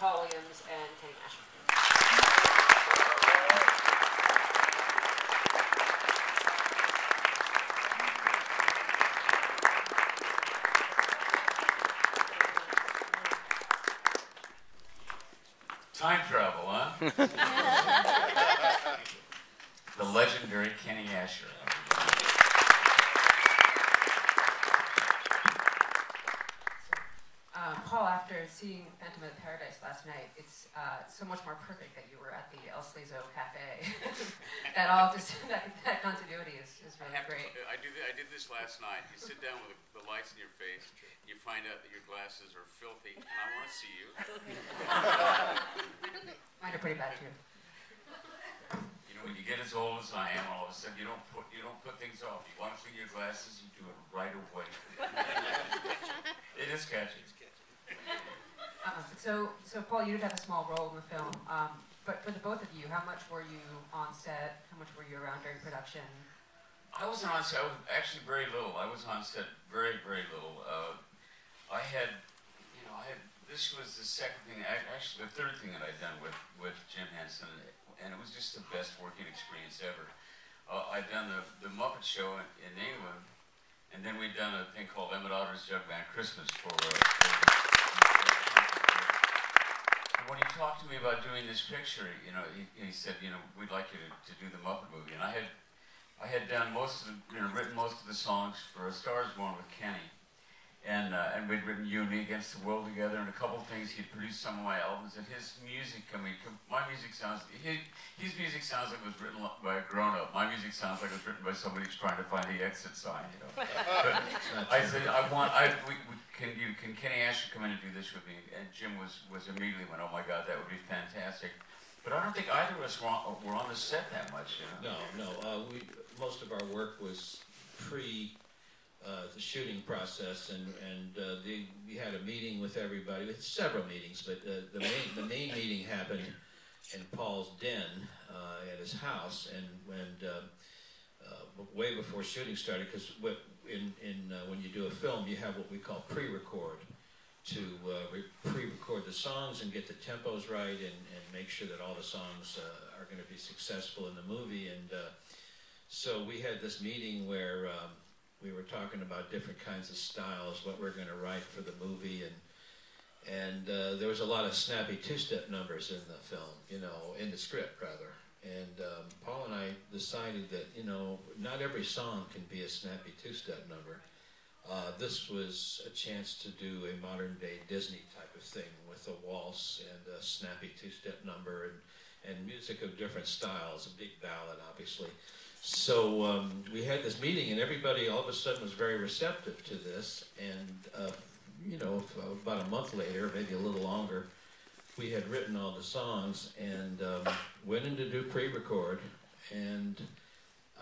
Paul Williams and Kenny Ascher. Time travel, huh? The legendary Kenny Ascher. Paul, after seeing Phantom of the Paradise last night, it's so much more perfect that you were at the El Sleazo Cafe. That all just that continuity is really great. I did this last night. You sit down with the lights in your face, you find out that your glasses are filthy, and I want to see you. Mine are pretty bad too. You know, when you get as old as I am, all of a sudden you don't put things off. You want to clean your glasses, you do it right away. It is catchy. So Paul, you did have a small role in the film, but for the both of you, how much were you on set? How much were you around during production? I wasn't on set. I was actually very little. I was on set very, very little. This was the second thing, actually the third thing that I'd done with Jim Henson, and it was just the best working experience ever. I'd done the Muppet Show in England, and then we'd done a thing called Emmett Otter's Jug Band Christmas for when he talked to me about doing this picture, you know, he said, you know, we'd like you to do the Muppet Movie, and I had done written most of the songs for A Star Is Born with Kenny, and we'd written You and Me Against the World together, and a couple of things. He'd produced some of my albums, and his music, I mean, my music sounds, his music sounds like it was written by a grown-up. My music sounds like it was written by somebody who's trying to find the exit sign, you know. But I said, can Kenny Ascher come in and do this with me? And Jim was immediately went, oh my God, that would be fantastic. But I don't think either of us were on the set that much, you know. No. Most of our work was pre the shooting process, and we had a meeting with everybody. We had several meetings, but the main meeting happened in Paul's den at his house, and way before shooting started, because when you do a film, you have what we call pre-record to pre-record the songs and get the tempos right and make sure that all the songs are going to be successful in the movie. And so we had this meeting where we were talking about different kinds of styles, what we're going to write for the movie, and there was a lot of snappy two-step numbers in the film, you know, in the script rather. And Paul and I decided that, you know, not every song can be a snappy two-step number. This was a chance to do a modern-day Disney type of thing with a waltz and a snappy two-step number and music of different styles, a big ballad, obviously. So we had this meeting, and everybody all of a sudden was very receptive to this. And, you know, about a month later, maybe a little longer, we had written all the songs and went in to do pre-record. And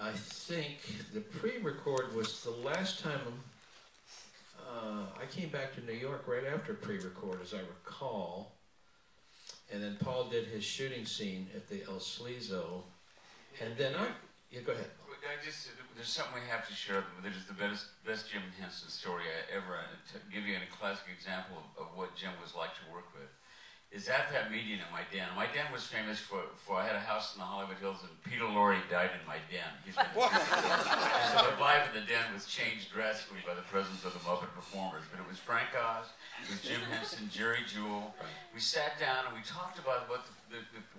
I think the pre-record was the last time I came back to New York right after pre-record, as I recall. And then Paul did his shooting scene at the El Sleazo. And then yeah, go ahead. There's something we have to share. That is the best Jim Henson story I ever. To give you a classic example of what Jim was like to work with, is at that meeting at my den. My den was famous for I had a house in the Hollywood Hills, and Peter Lorre died in my den. So the vibe of the den was changed drastically by the presence of the Muppet performers. But it was Frank Oz, it was Jim Henson, Jerry Jewell. We sat down and we talked about what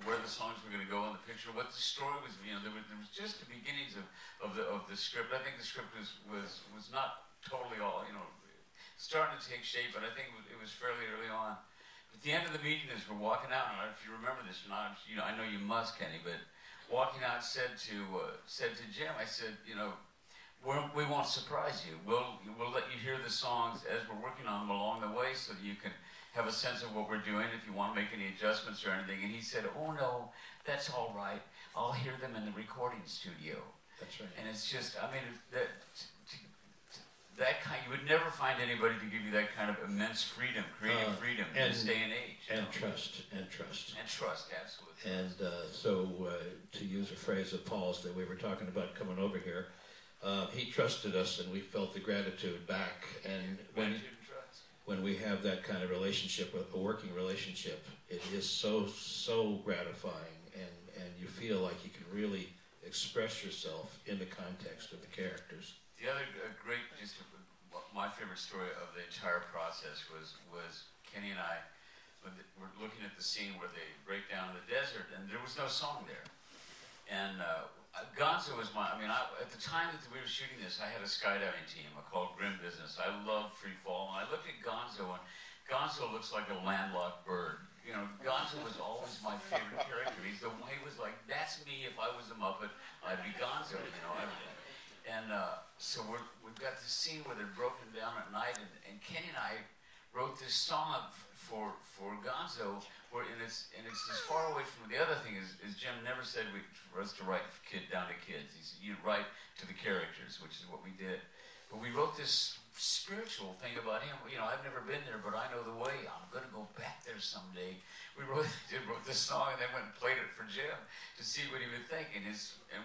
where the songs were going to go in the picture, what the story was. You know, there was just the beginnings of the script. I think the script was not totally all, you know, starting to take shape, but I think it was fairly early on. At the end of the meeting, as we're walking out, I don't know if you remember this or not, you know, I know you must, Kenny, but walking out, said to Jim, I said, you know, we won't surprise you. We'll let you hear the songs as we're working on them along the way, so that you can have a sense of what we're doing. If you want to make any adjustments or anything, and he said, oh no, that's all right. I'll hear them in the recording studio. That's right. And it's just, I mean, that kind, you would never find anybody to give you that kind of immense freedom, creative freedom in this day and age. And trust. And trust, absolutely. And so, to use a phrase of Paul's that we were talking about coming over here, he trusted us, and we felt the gratitude back. And when we have that kind of relationship, a working relationship, it is so gratifying, and you feel like you can really express yourself in the context of the characters. The other great, my favorite story of the entire process was Kenny and I were looking at the scene where they break down in the desert, and there was no song there. And Gonzo was at the time that we were shooting this, I had a skydiving team called Grim Business. I love free fall, and I looked at Gonzo, and Gonzo looks like a landlocked bird. You know, Gonzo was always my favorite character. He was like, that's me. If I was a Muppet, I'd be Gonzo, you know. So we've got this scene where they're broken down at night, and Kenny and I wrote this song for Gonzo, and it's as far away from the other thing is Jim never said for us to write down to kids. He said you write to the characters, which is what we did. But we wrote this spiritual thing about him. You know, I've never been there, but I know the way. I'm going to go back there someday. We wrote this song and then went and played it for Jim to see what he would think. And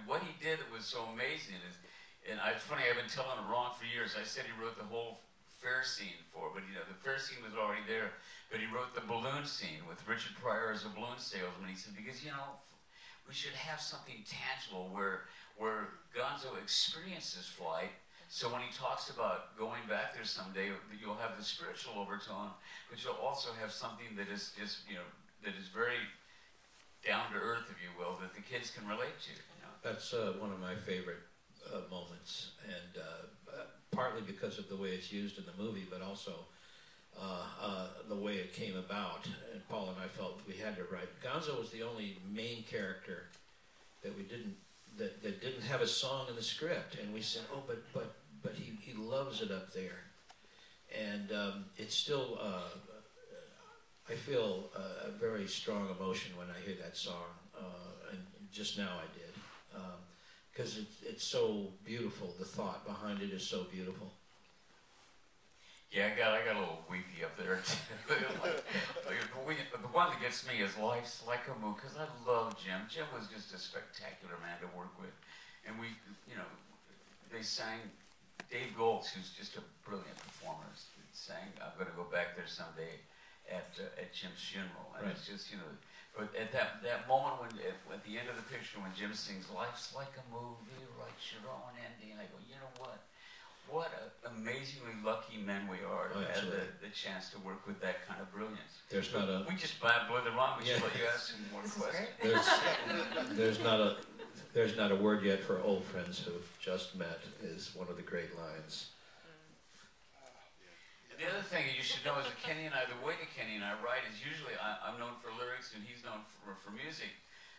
what he did that was so amazing is, it's funny, I've been telling him wrong for years. I said he wrote the whole fair scene but the fair scene was already there. But he wrote the balloon scene with Richard Pryor as a balloon salesman. He said, because, you know, we should have something tangible where Gonzo experiences flight. So when he talks about going back there someday, you'll have the spiritual overtone, but you'll also have something that is just, you know, that is very down to earth, if you will, that the kids can relate to. You know? That's one of my favorite moments, and partly because of the way it's used in the movie, but also the way it came about. And Paul and I felt we had to write. Gonzo was the only main character that we didn't have a song in the script, and we said, oh, but he loves it up there, and it's still. I feel a very strong emotion when I hear that song, and just now I did, because it's so beautiful. The thought behind it is so beautiful. Yeah, I got a little weepy up there. The one that gets me is Life's Like a Movie, because I love Jim. Jim was just a spectacular man to work with. And they sang, Dave Goltz, who's just a brilliant performer, sang, I'm going to go back there someday at Jim's funeral. And It's just, you know, but at that moment at the end of the picture when Jim sings, Life's like a movie, write your own ending, I go, you know what? What amazingly lucky men we are to have the chance to work with that kind of brilliance. We just blew the run. We should let you ask some more questions. There's not a word yet for old friends who've just met is one of the great lines. The other thing you should know is that Kenny and I, the way that Kenny and I write is usually I'm known for lyrics and he's known for music.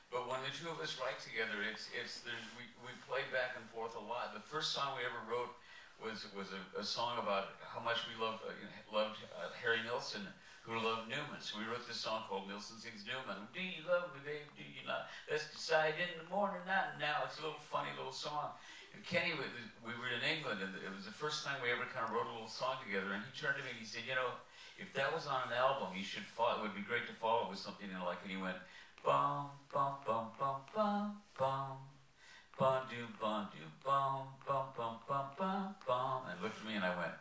But when the two of us write together, we play back and forth a lot. The first song we ever wrote was a song about how much we loved Harry Nilsson, who loved Newman. So we wrote this song called Nilsson Sings Newman. Do you love me, babe? Do you not? Let's decide in the morning, not now. It's a little funny little song. And Kenny, we were in England, and it was the first time we ever kind of wrote a little song together. And he turned to me and he said, you know, if that was on an album, it would be great to follow it with something like it. And he went, bum, bum, bum, bum, bum, bum. Bum do bum bum bum bum bum bum, and looked at me and I went,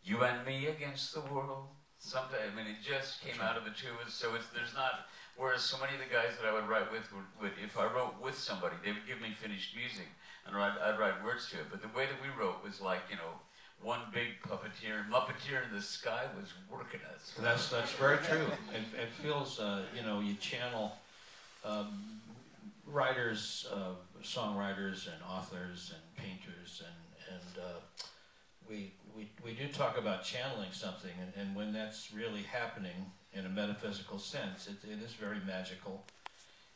"You and me against the world." Someday, I mean, it just came out of the two of us. So there's not. Whereas so many of the guys that I would write with would if I wrote with somebody, they would give me finished music and I'd write words to it. But the way that we wrote was like, you know, one big Muppeteer in the sky was working us. That's very true. It feels, you know, you channel writers, songwriters, and authors, and painters, and we do talk about channeling something, and when that's really happening in a metaphysical sense, it is very magical.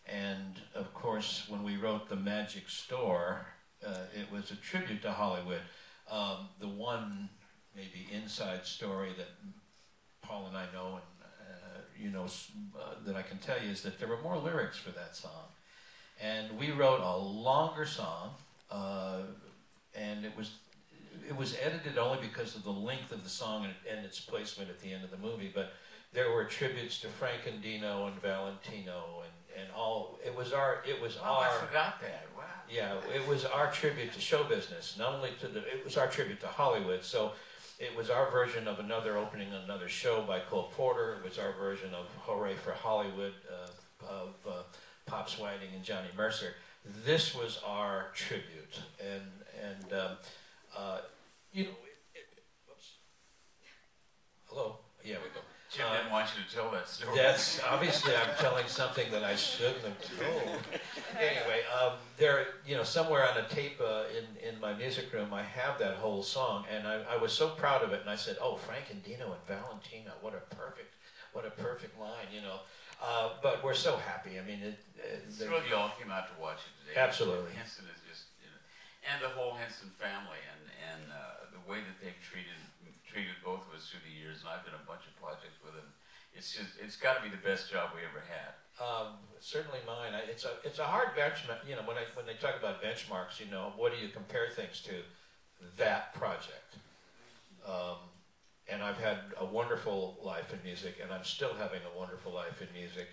And of course, when we wrote The Magic Store, it was a tribute to Hollywood. The one maybe inside story that Paul and I know, and you know, that I can tell you is that there were more lyrics for that song. And we wrote a longer song, and it was edited only because of the length of the song and its placement at the end of the movie. But there were tributes to Frank and Dino and Valentino and all. It was our. I forgot that. Wow. Yeah, it was our tribute to show business. Not only it was our tribute to Hollywood. So It was our version of opening another show by Cole Porter. It was our version of Hooray for Hollywood of Pops Whiting and Johnny Mercer. This was our tribute, and you know, whoops. Hello? Yeah, we go. Jim didn't want you to tell that story. That's obviously I'm telling something that I shouldn't have told. Anyway, there, you know, somewhere on a tape in my music room, I have that whole song, and I was so proud of it. And I said, "Oh, Frank and Dino and Valentina, what a perfect line," you know. But we're so happy. I mean, thrilled you all came out to watch it today. Absolutely. Henson is just, you know, and the whole Henson family, and the way that they've treated both of us through the years, and I've done a bunch of projects with them. It's got to be the best job we ever had. Certainly mine. It's a hard benchmark. You know, when they talk about benchmarks, you know, what do you compare things to? That project. And I've had a wonderful life in music, and I'm still having a wonderful life in music.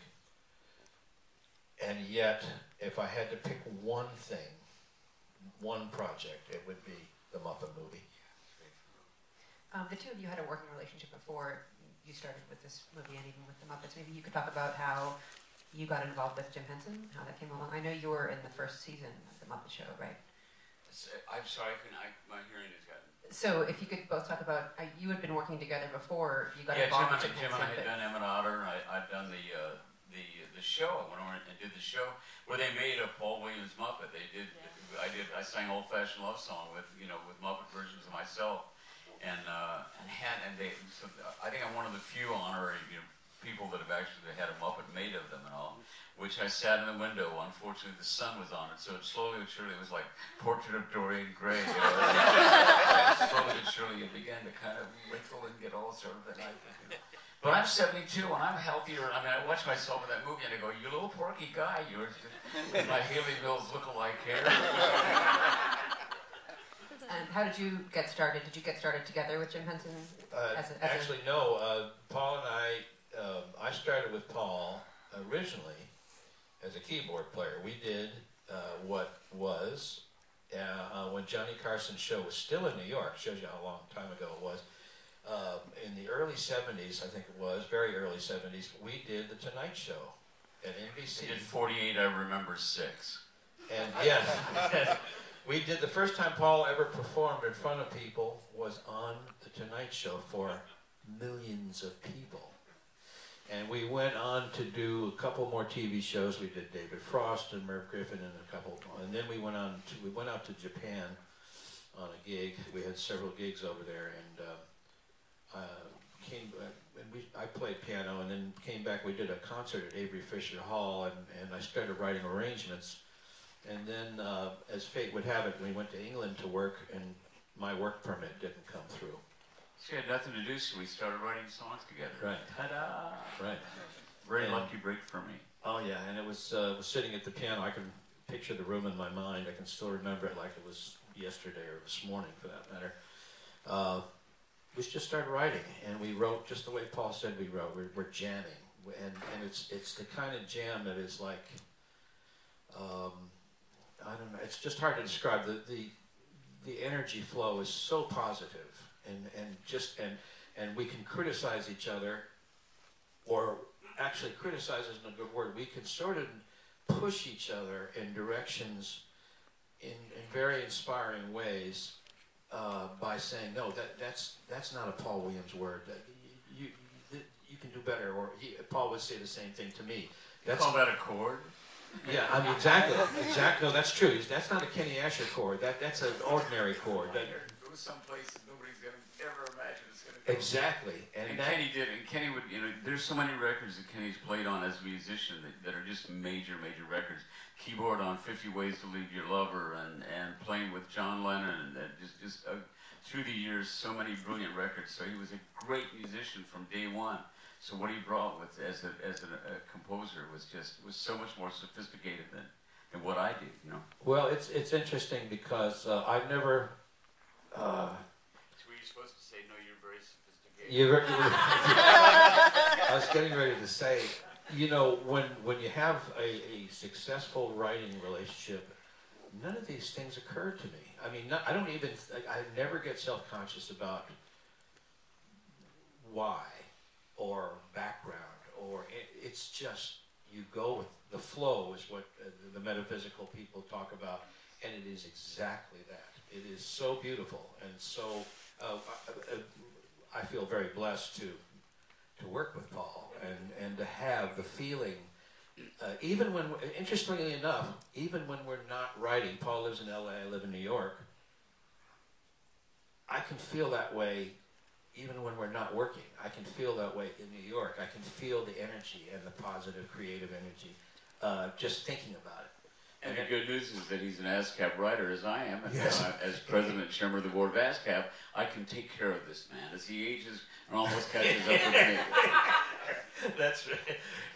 And yet, if I had to pick one thing, one project, it would be the Muppet Movie. The two of you had a working relationship before you started with this movie and even with the Muppets. Maybe you could talk about how you got involved with Jim Henson, how that came along. I know you were in the first season of the Muppet Show, right? I'm sorry, my hearing has gotten... So if you could both talk about, you had been working together before you got yeah, involved with Jim and I had done Emmett Otter, and I'd done the show. I went over and did the show where they made a Paul Williams Muppet. I sang Old Fashioned Love Song with Muppet versions of myself. So I think I'm one of the few honorary people that have actually had a Muppet made of them and all, which I sat in the window. Unfortunately, the sun was on it, so it slowly but surely was like Portrait of Dorian Gray. You know? Slowly but surely it began to kind of wrinkle and get all sort of the night. You know. But I'm 72 and I'm healthier. I mean, I watch myself in that movie and I go, "You little porky guy, you were with my Haley Mills look-alike hair." And how did you get started? Did you get started together with Jim Henson? Actually, no. Paul and I started with Paul originally as a keyboard player. We did what was, when Johnny Carson's show was still in New York, shows you how long time ago it was, in the early 70s, I think it was, very early 70s, we did The Tonight Show at NBC. We did 48, I remember 6. And yeah. We did, the first time Paul ever performed in front of people was on The Tonight Show for millions of people. And we went on to do a couple more TV shows. We did David Frost and Merv Griffin and a couple, and then we went out to Japan on a gig. We had several gigs over there, and I played piano, and then came back. We did a concert at Avery Fisher Hall, and I started writing arrangements. And then, as fate would have it, we went to England to work, and my work permit didn't come through. She had nothing to do, so we started writing songs together. Right. Ta-da! Right. Very lucky break for me. Oh, yeah, and it was sitting at the piano. I can picture the room in my mind. I can still remember it like it was yesterday or this morning, for that matter. We just started writing, and we wrote just the way Paul said we wrote. We're jamming, and it's the kind of jam that is like, I don't know. It's just hard to describe. The energy flow is so positive, and we can criticize each other, or actually criticize isn't a good word. We can sort of push each other in directions in very inspiring ways by saying, no, that's not a Paul Williams word. You can do better. Or Paul would say the same thing to me. You call that a chord? Yeah, I mean, exactly. No, that's true. That's not a Kenny Ascher chord. That's an ordinary chord. Go someplace that nobody's going to ever imagine it's going to go. Exactly. And Kenny did. And Kenny would, there's so many records that Kenny's played on as a musician that are just major records. Keyboard on 50 Ways to Leave Your Lover and playing with John Lennon. And just through the years, so many brilliant records. So he was a great musician from day one. So what he brought with as a composer was so much more sophisticated than what I did, Well, it's interesting because I've never. So were you supposed to say no? You're very sophisticated. I was getting ready to say, when you have a successful writing relationship, none of these things occur to me. I mean, I never get self-conscious about why or background, or it's just, you go with the flow is what the metaphysical people talk about, and it is exactly that. It is so beautiful, and so I feel very blessed to work with Paul and to have the feeling, even when, interestingly enough, even when we're not writing, Paul lives in LA, I live in New York, I can feel that way even when we're not working. I can feel that way in New York. I can feel the energy and the positive creative energy just thinking about it. And the good news is that he's an ASCAP writer, as I am, and yes. As president and chairman of the board of ASCAP, I can take care of this man as he ages and almost catches up with me.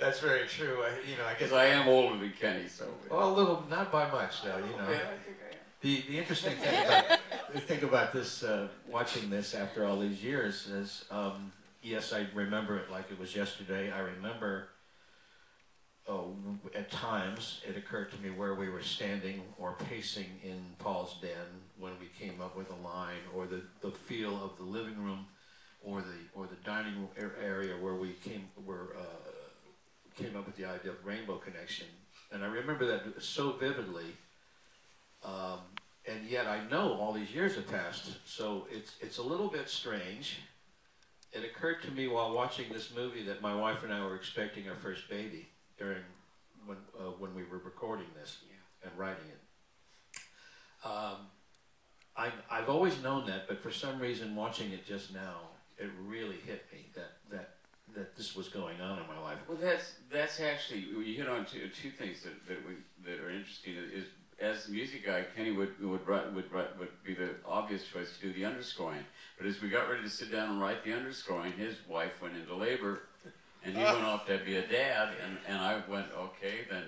That's very true. I guess because I am older than Kenny, so. Well, a little, not by much, though. You know. Okay, I think I am. The interesting thing about this, watching this after all these years, is yes, I remember it like it was yesterday. I remember. At times, it occurred to me where we were standing or pacing in Paul's den when we came up with a line, or the feel of the living room, or the dining room area where we came up with the idea of rainbow connection. And I remember that so vividly. And yet I know all these years have passed, so it's a little bit strange. It occurred to me while watching this movie that my wife and I were expecting our first baby during when we were recording this and writing it. I've always known that, but for some reason, watching it just now, it really hit me that this was going on in my life. Well, that's actually, you hit on two things that are interesting. Is as the music guy, Kenny would be the obvious choice to do the underscoring. But as we got ready to sit down and write the underscoring, his wife went into labor. And he went off to be a dad, and I went, okay, then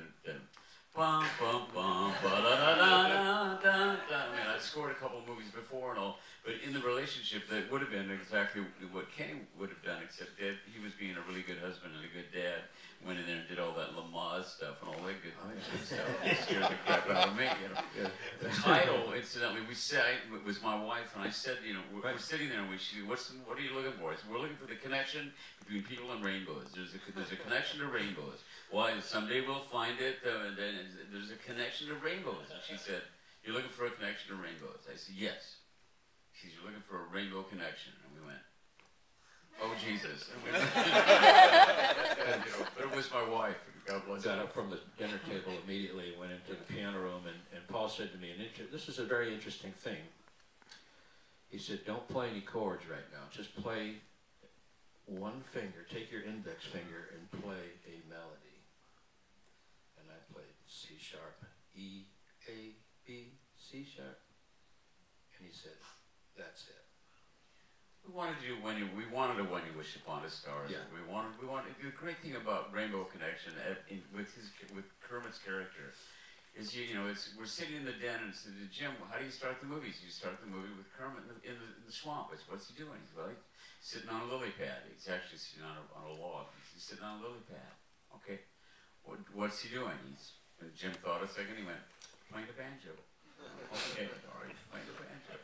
bum, bum, bum, ba-da-da-da-da-da-da. I mean, I'd scored a couple of movies before and all, but in the relationship, that would have been exactly what Kenny would have done, except that he was being a really good husband and a good dad. Went in there and did all that Lamaze stuff and all that good stuff. It scared the crap out of me, you know. Yeah. The title, incidentally, it was my wife, and I said, we're sitting there, and what are you looking for? I said, we're looking for the connection between people and rainbows. There's a connection to rainbows. Why? Someday we'll find it, and then there's a connection to rainbows. And she said, you're looking for a connection to rainbows. I said, yes. She said, you're looking for a rainbow connection. And we went, oh, Jesus. And we went, but it was my wife. God bless her. Got up from the dinner table immediately, went into the piano room, and Paul said to me, this is a very interesting thing. He said, don't play any chords right now. Just play one finger, take your index finger and play a melody. And I played C sharp, E, A, B, C sharp. And he said, that's it. We wanted to do When You Wish Upon a Star. Yeah. We wanted. The great thing about Rainbow Connection with Kermit's character is we're sitting in the den and said, Jim, how do you start the movies? You start the movie with Kermit in the swamp. What's he doing? He's like sitting on a lily pad. He's actually sitting on a log. He's sitting on a lily pad. Okay, what's he doing? And Jim thought a second. He went, playing the banjo. Okay, all right, playing the banjo.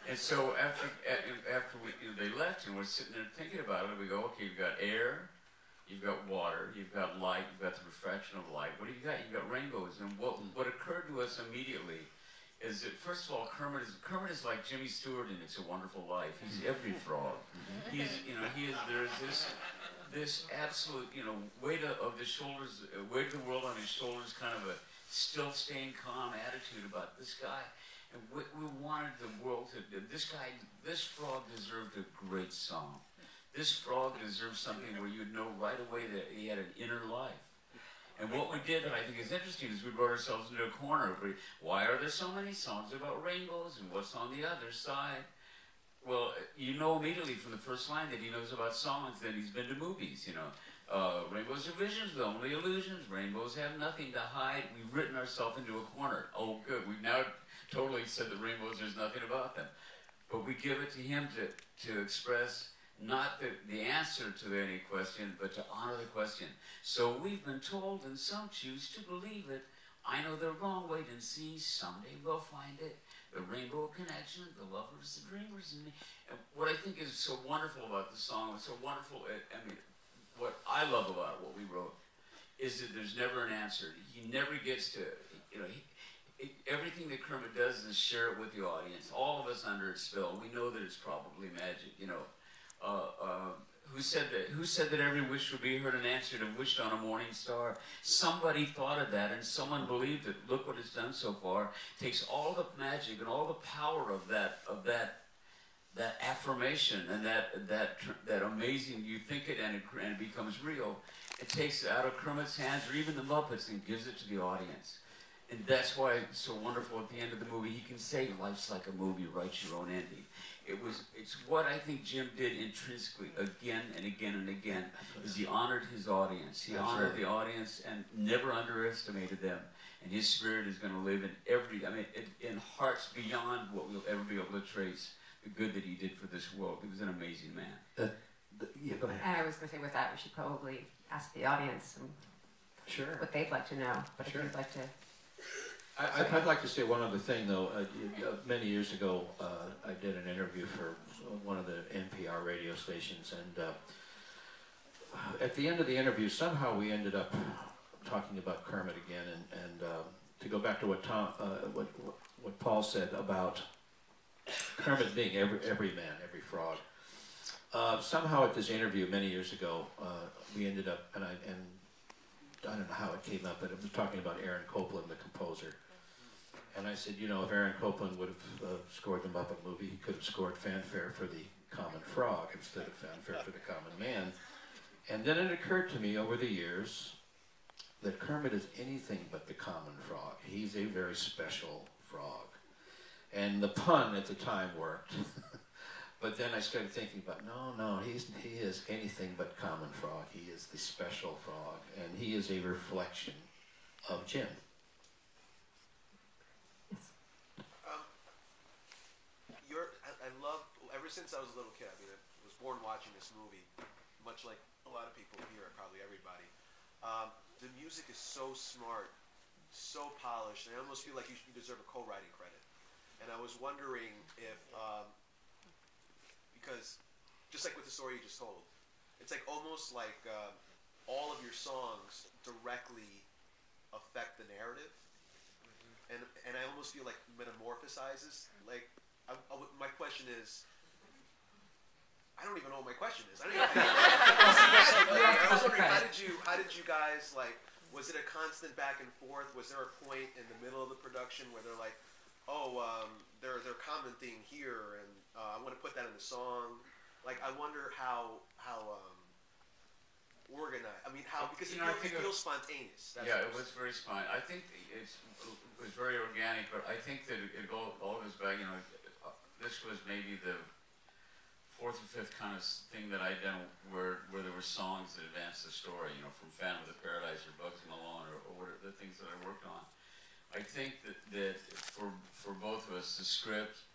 And so after they left and we're sitting there thinking about it, we go, okay, you've got air, you've got water, you've got light, you've got the refraction of light. What do you got? You've got rainbows. And what occurred to us immediately is that, first of all, Kermit is like Jimmy Stewart in It's a Wonderful Life. He's every frog. There's this absolute, weight of the shoulders, weight of the world on his shoulders, kind of a still staying calm attitude about this guy. And we wanted the world to, this frog deserved a great song. This frog deserved something where you'd know right away that he had an inner life. And what we did, and I think is interesting, is we brought ourselves into a corner. Why are there so many songs about rainbows, and what's on the other side? Well, you know immediately from the first line that he knows about songs, that he's been to movies, Rainbows are visions, they're only illusions. Rainbows have nothing to hide. We've written ourselves into a corner. Oh, good. We've now totally said that rainbows, there's nothing about them. But we give it to him to express not the answer to any question, but to honor the question. So we've been told, and some choose to believe it. I know they're wrong, wait and see. Someday we'll find it. the rainbow connection, the lovers, the dreamers, and me. And what I think is so wonderful about the song, what's so wonderful, I mean, what I love about what we wrote, is that there's never an answer. He never gets to, you know, everything that Kermit does is share it with the audience. All of us under its spell, we know that it's probably magic, you know. Who said that every wish would be heard and answered and wished on a morning star? Somebody thought of that and someone believed it. Look what it's done so far. It takes all the magic and all the power of that affirmation and that amazing, you think it and it becomes real. It takes it out of Kermit's hands or even the Muppets and gives it to the audience. And that's why it's so wonderful at the end of the movie. He can say, life's like a movie, write your own ending. It's what I think Jim did intrinsically again and again and again, is he honored his audience. He honored the audience and never underestimated them. And his spirit is going to live in hearts beyond what we'll ever be able to trace the good that he did for this world. He was an amazing man. Yeah, go ahead. And I was going to say with that, we should probably ask the audience what they'd like to know. But if you'd like to... I'd like to say one other thing, though. Many years ago, I did an interview for one of the NPR radio stations, and at the end of the interview, somehow we ended up talking about Kermit again, and to go back to what Paul said about Kermit being every man, every frog. Somehow at this interview many years ago, we ended up, and I don't know how it came up, but it was talking about Aaron Copland, the composer. And I said, you know, if Aaron Copland would have scored the Muppet Movie, he could have scored fanfare for the common frog instead of fanfare for the common man. And then it occurred to me over the years that Kermit is anything but the common frog. He's a very special frog. And the pun at the time worked. But then I started thinking about, no, he is anything but common frog. He is the special frog, and he is a reflection of Jim. I love, ever since I was a little kid, I mean, I was born watching this movie, much like a lot of people here, probably everybody. The music is so smart, so polished, and I almost feel like you deserve a co-writing credit. And I was wondering if, because just like with the story you just told, it's like almost like all of your songs directly affect the narrative, and I almost feel like metamorphosizes. Like, my question is, I don't even know what my question is. I don't even know. I was wondering, how did you guys, like, was it a constant back and forth? Was there a point in the middle of the production where they're like, they're commenting here, and I want to put that in the song? Like, I wonder how organized. I mean, because it feels spontaneous. Yeah, it was very spontaneous. I think it was very organic, but I think that it all goes back. You know, this was maybe the fourth or fifth kind of thing that I'd done where there were songs that advanced the story. You know, from Phantom of the Paradise or Bugsy Malone or whatever the things that I worked on. I think that for both of us, the script.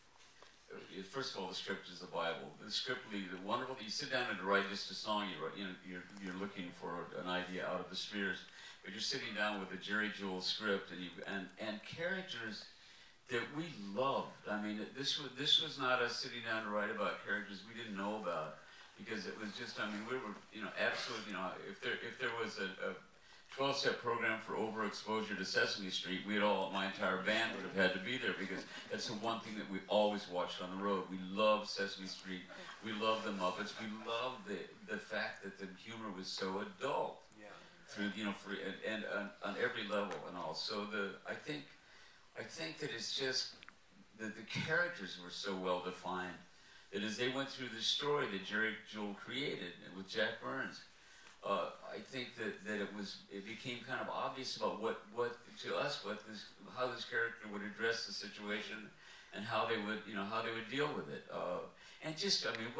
First of all, the script is the Bible. The script, the wonderful. You sit down and write just a song. You're looking for an idea out of the spheres, but you're sitting down with a Jerry Jewell script and characters that we loved. I mean, this was not us sitting down to write about characters we didn't know about, because it was just. I mean, we were absolutely. If there was a 12-step program for overexposure to Sesame Street, my entire band would have had to be there, because that's the one thing that we always watched on the road. We loved Sesame Street. We loved the Muppets. We loved the fact that the humor was so adult, and on every level and all. So I think that it's just that the characters were so well defined that as they went through the story that Jerry Jewell created with Jack Burns. I think that it became kind of obvious about how this character would address the situation and how they would deal with it. And just, I mean,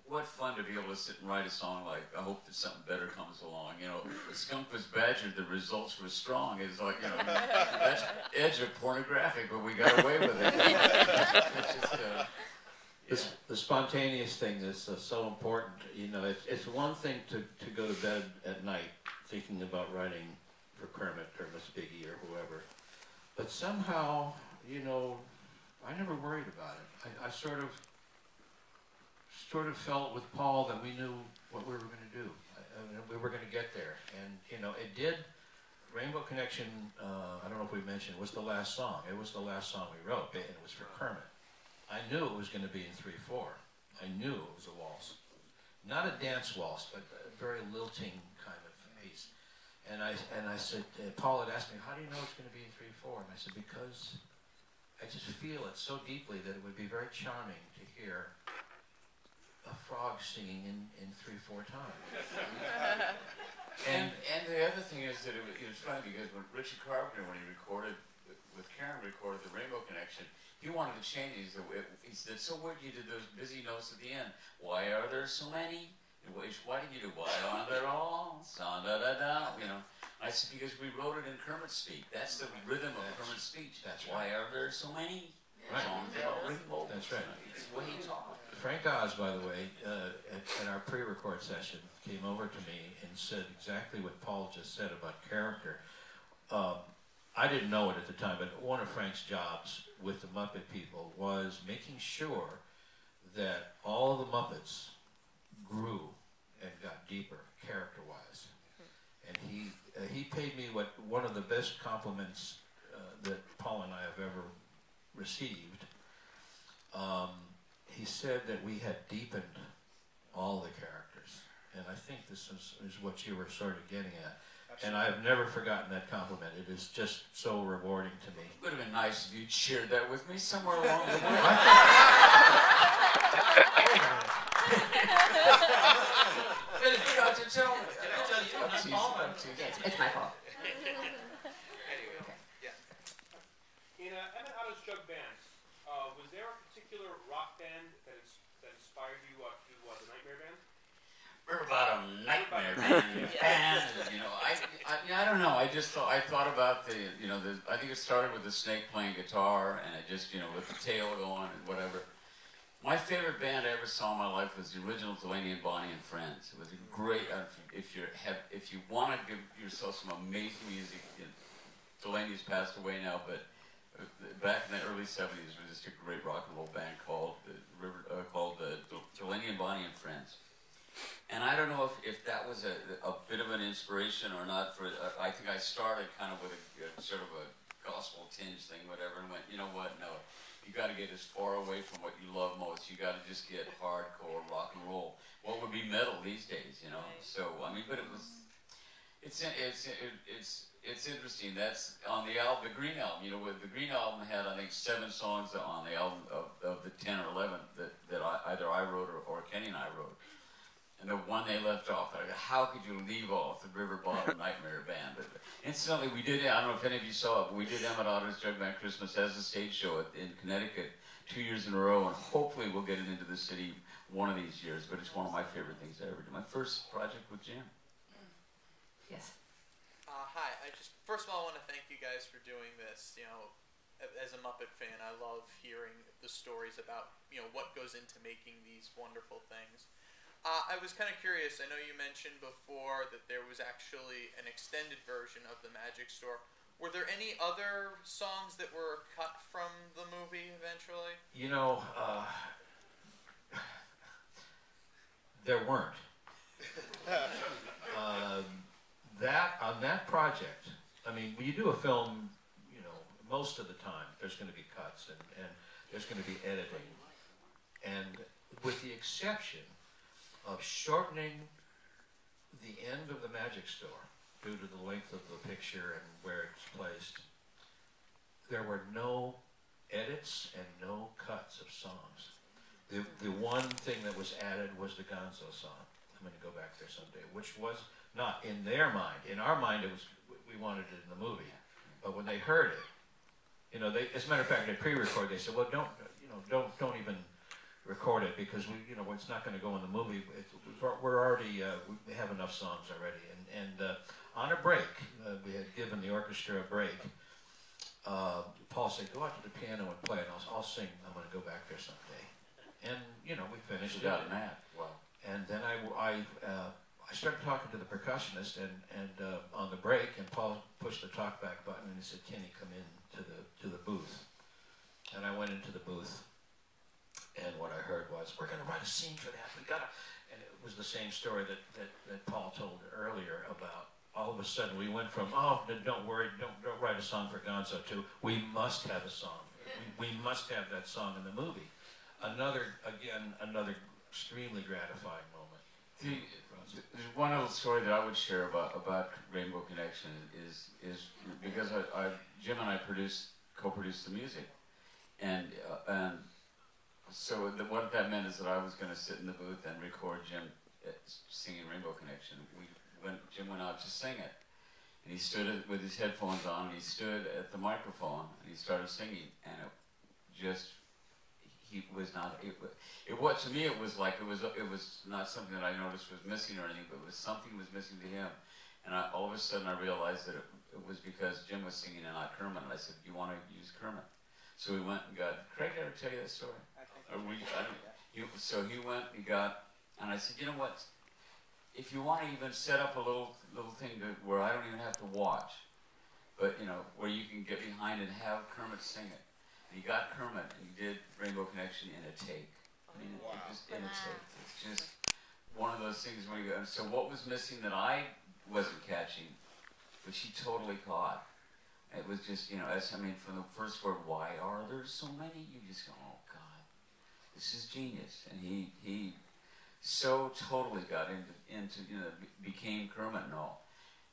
what fun to be able to sit and write a song like, I hope that something better comes along. You know, the skunk was badgered, the results were strong. It's like, that's edge of pornographic, but we got away with it. It's just, The spontaneous thing is so important. It's one thing to go to bed at night thinking about writing for Kermit or Miss Piggy or whoever, but somehow, I never worried about it. I sort of felt with Paul that we knew what we were going to do. We were going to get there, and you know, it did. Rainbow Connection, I don't know if we mentioned, was the last song. It was the last song we wrote, and it was for Kermit. I knew it was going to be in 3/4. I knew it was a waltz. Not a dance waltz, but a very lilting kind of piece. And I said, Paul had asked me, how do you know it's going to be in 3/4? And I said, because I just feel it so deeply that it would be very charming to hear a frog singing in 3/4 time. And the other thing is that it was funny because when Richie Carpenter, when he recorded, with Karen recorded the Rainbow Connection, he wanted to change it. He said, so weird you did those busy notes at the end. Why are there so many? Why did you do, why aren't there all? Da-da-da-da, you know. I said, because we wrote it in Kermit's speak. That's the rhythm of Kermit's speech. That's why are there so many? Right. Songs about rainbow. That's right. It's the way he talked. Frank Oz, by the way, at our pre-record session, came over to me and said exactly what Paul just said about character. I didn't know it at the time, but one of Frank's jobs with the Muppet people was making sure that all the Muppets grew and got deeper character-wise. And he paid me one of the best compliments that Paul and I have ever received. He said that we had deepened all the characters, and I think this is what you were sort of getting at. Absolutely. And I've never forgotten that compliment. It is just so rewarding to me. It would have been nice if you'd shared that with me somewhere along the way. But you got to tell me. It's my fault. Anyway, Okay. yeah. In Emmett Otto's Jug Band, was there a particular rock band that inspired you to do the Nightmare Band? We're about a nightmare band. You know, I don't know. I thought about I think it started with the snake playing guitar, and it just, with the tail going and whatever. My favorite band I ever saw in my life was the original Delaney and Bonnie and Friends. It was a great. If you want to give yourself some amazing music, Delaney's passed away now, but back in the early '70s, there was just a great rock and roll band called Delaney and Bonnie and Friends. And I don't know if that was a bit of an inspiration or not. I think I started kind of with a sort of a gospel tinge thing, whatever, and went, you know what? No, you got to get as far away from what you love most. You got to just get hardcore rock and roll. What would be metal these days, you know? So I mean, but it's interesting. That's on the album, the Green Album. The Green Album had, I think, 7 songs on the album of the 10 or 11 that either I wrote or Kenny and I wrote. And the one they left off, how could you leave off the River Bottom Nightmare Band? But incidentally, we did, I don't know if any of you saw it, but we did Emmett Otto's Jug Band Christmas as a stage show in Connecticut 2 years in a row, and hopefully we'll get it into the city one of these years, but it's one of my favorite things I ever did. My first project with Jim. Yes. Hi, first of all, I want to thank you guys for doing this. As a Muppet fan, I love hearing the stories about, what goes into making these wonderful things. I was kind of curious. I know you mentioned before that there was actually an extended version of the Magic Store. Were there any other songs that were cut from the movie eventually? There weren't. On that project, I mean, when you do a film, most of the time there's going to be cuts and there's going to be editing. And with the exception of shortening the end of the Magic Store due to the length of the picture and where it's placed, there were no edits and no cuts of songs. The one thing that was added was the Gonzo song. I'm going to go back there someday, which was not in their mind. In our mind, we wanted it in the movie. But when they heard it, as a matter of fact, they pre-record. They said, "Well, don't even record it because it's not going to go in the movie. We're already we have enough songs already." And on a break, we had given the orchestra a break. Paul said, "Go out to the piano and play, and I'll sing. I'm going to go back there someday." And we finished it. Wow. And then I started talking to the percussionist and on the break, and Paul pushed the talkback button and he said, "Kenny, come in to the booth." And I went into the booth, and what I heard was, we're going to write a scene for that. We got to. And it was the same story that Paul told earlier about all of a sudden we went from, oh, don't worry, don't write a song for Gonzo, to we must have a song. We must have that song in the movie. Another extremely gratifying moment. There's one little story that I would share about Rainbow Connection is because Jim and I co-produced the music, and so what that meant is that I was going to sit in the booth and record Jim singing Rainbow Connection. Jim went out to sing it, and he stood with his headphones on, and he stood at the microphone, and he started singing, and to me it was like it was not something that I noticed was missing or anything, but it was something was missing to him, and all of a sudden I realized that it was because Jim was singing and not Kermit, and I said, "You want to use Kermit?" So we went and got Craig. Did I ever tell you that story? So he went and got, and I said, "You know what? If you want to even set up a little thing where I don't even have to watch, but where you can get behind and have Kermit sing it." And he got Kermit and he did Rainbow Connection in a take. I mean, just in a take. It's just one of those things when you go. So what was missing that I wasn't catching, which he totally caught. It was just, from the first word, why are there so many? You just go, oh God, this is genius. And he so totally got into became Kermit and all.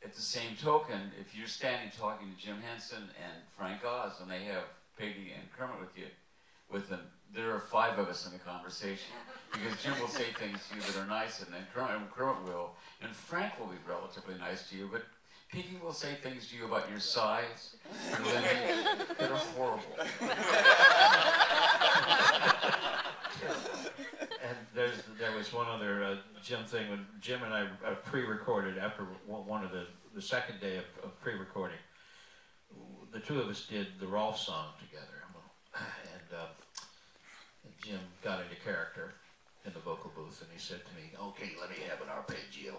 At the same token, if you're standing talking to Jim Henson and Frank Oz, and they have Piggy and Kermit with them, there are 5 of us in the conversation. Because Jim will say things to you that are nice, and then Kermit will, and Frank will be relatively nice to you, but Piggy will say things to you about your size, and that are horrible. And there was one other Jim thing when Jim and I pre-recorded after one of the second day of pre-recording. The two of us did the Rolf song together, and Jim got into character in the vocal booth, and he said to me, "Okay, let me have an arpeggio,"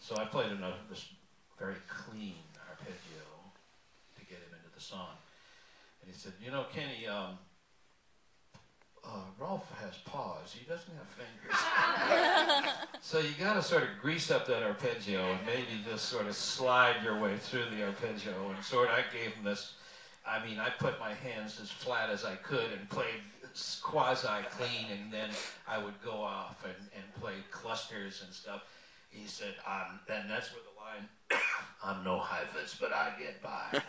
So I played this very clean arpeggio to get him into the song, and he said, "Kenny, Rolf has paws. He doesn't have fingers. So you got to sort of grease up that arpeggio and maybe just sort of slide your way through the arpeggio." And I gave him this. I put my hands as flat as I could and played quasi-clean, and then I would go off and play clusters and stuff. He said, and that's where the line, "I'm no Heifetz, but I get by."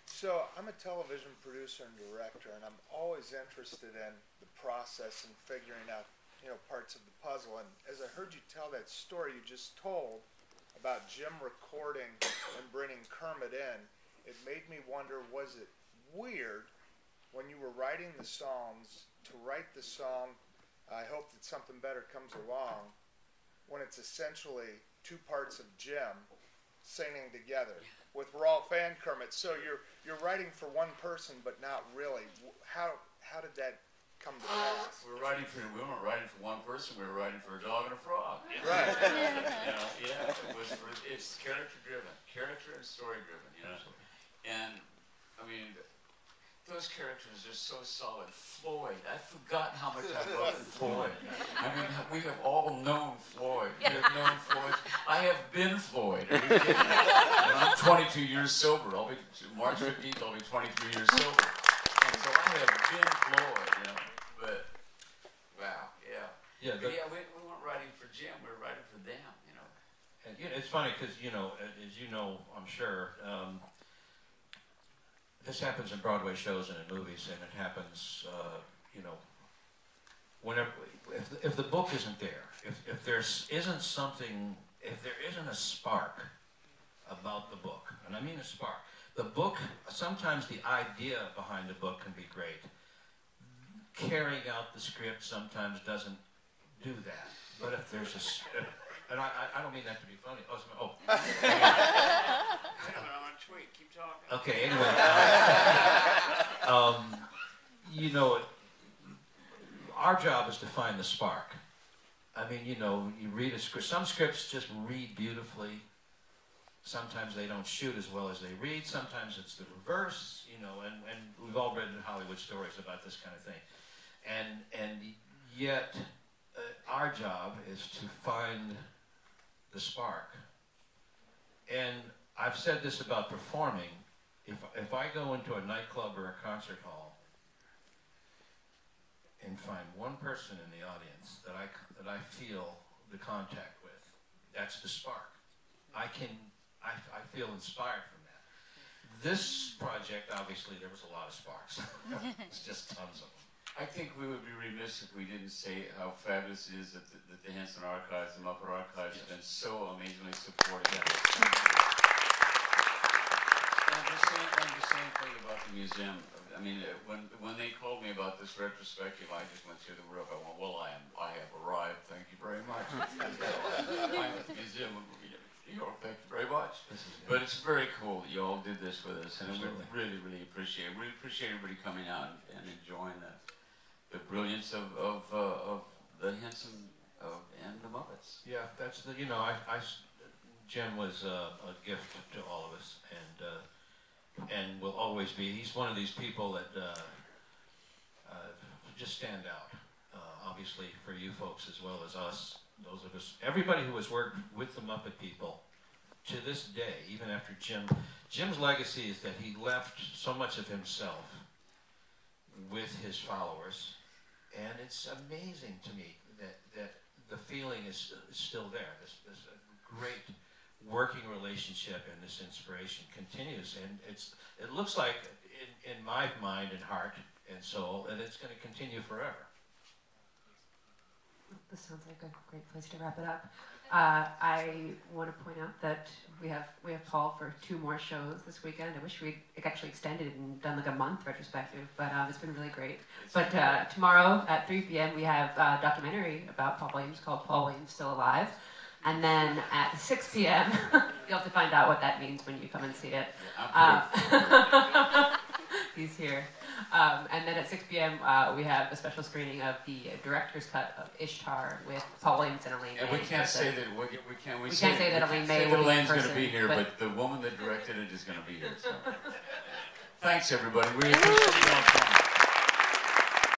So I'm a television producer and director, and I'm always interested in the process and figuring out, parts of the puzzle. And as I heard you tell that story you just told about Jim recording and bringing Kermit in, it made me wonder, was it weird when you were writing the songs to write the song, "I Hope That Something Better Comes Along," when it's essentially 2 parts of Jim singing together with Rolf and Kermit? So you're writing for one person, but not really. How did that come to pass? We weren't writing for one person. We were writing for a dog and a frog. Right. It's character driven, character and story driven. And those characters are so solid. Floyd, I've forgotten how much I love Floyd. We have all known Floyd. We have known Floyd. I have been Floyd. Are you kidding? And I'm 22 years sober. March 15th, I'll be 23 years sober. And so I have been Floyd, But, wow, yeah. Yeah, we weren't writing for Jim. We were writing for them, And it's funny because, as you know, I'm sure, this happens in Broadway shows and in movies, and it happens, whenever, if the book isn't there, if there isn't something, if there isn't a spark about the book, and I mean a spark, the book, sometimes the idea behind the book can be great. Carrying out the script sometimes doesn't do that. But if there's and I don't mean that to be funny. I'm on a tweet. Keep talking. Okay, anyway. Our job is to find the spark. You read a script. Some scripts just read beautifully, Sometimes they don't shoot as well as they read. Sometimes it's the reverse, you know, and we've all read Hollywood stories about this kind of thing. And yet, our job is to find the spark. And I've said this about performing. If I go into a nightclub or a concert hall and find one person in the audience that I feel the contact with, that's the spark. I feel inspired from that. This project, obviously, there was a lot of sparks. It's just tons of them. I think we would be remiss if we didn't say how fabulous it is that the Henson Archives, the Muppet Archives, have been so amazingly supportive. And the same thing about the museum. I mean, when they called me about this retrospective, I just went through the roof. I went, well, I have arrived. Thank you very much. I'm at the Museum of New York. Thank you very much. But it's very cool that you all did this with us, and we really, really appreciate it. We appreciate everybody coming out and enjoying the brilliance of the Henson and the Muppets. Yeah, that's the, you know, Jim was a gift to all of us, and will always be. He's one of these people that just stand out, obviously for you folks as well as us, those of us, everybody who has worked with the Muppet people to this day, even after Jim's legacy is that he left so much of himself with his followers, and it's amazing to me that the feeling is still there. This great working relationship and this inspiration continues, and it looks like in my mind and heart and soul that it's going to continue forever. This sounds like a great place to wrap it up. I want to point out that we have Paul for 2 more shows this weekend. I wish we'd actually extended it and done like a month retrospective, but it's been really great. But tomorrow at 3 p.m. we have a documentary about Paul Williams called Paul Williams Still Alive. And then at 6 p.m., you'll have to find out what that means when you come and see it. He's here. And then at 6 p.m., we have a special screening of the director's cut of Ishtar with Paul Williams and Elaine May. And we can't say that we can't say that Elaine May will be in Elaine's going to person, be here, but the woman that directed it is going to be here. So. Thanks, everybody. We appreciate you all coming.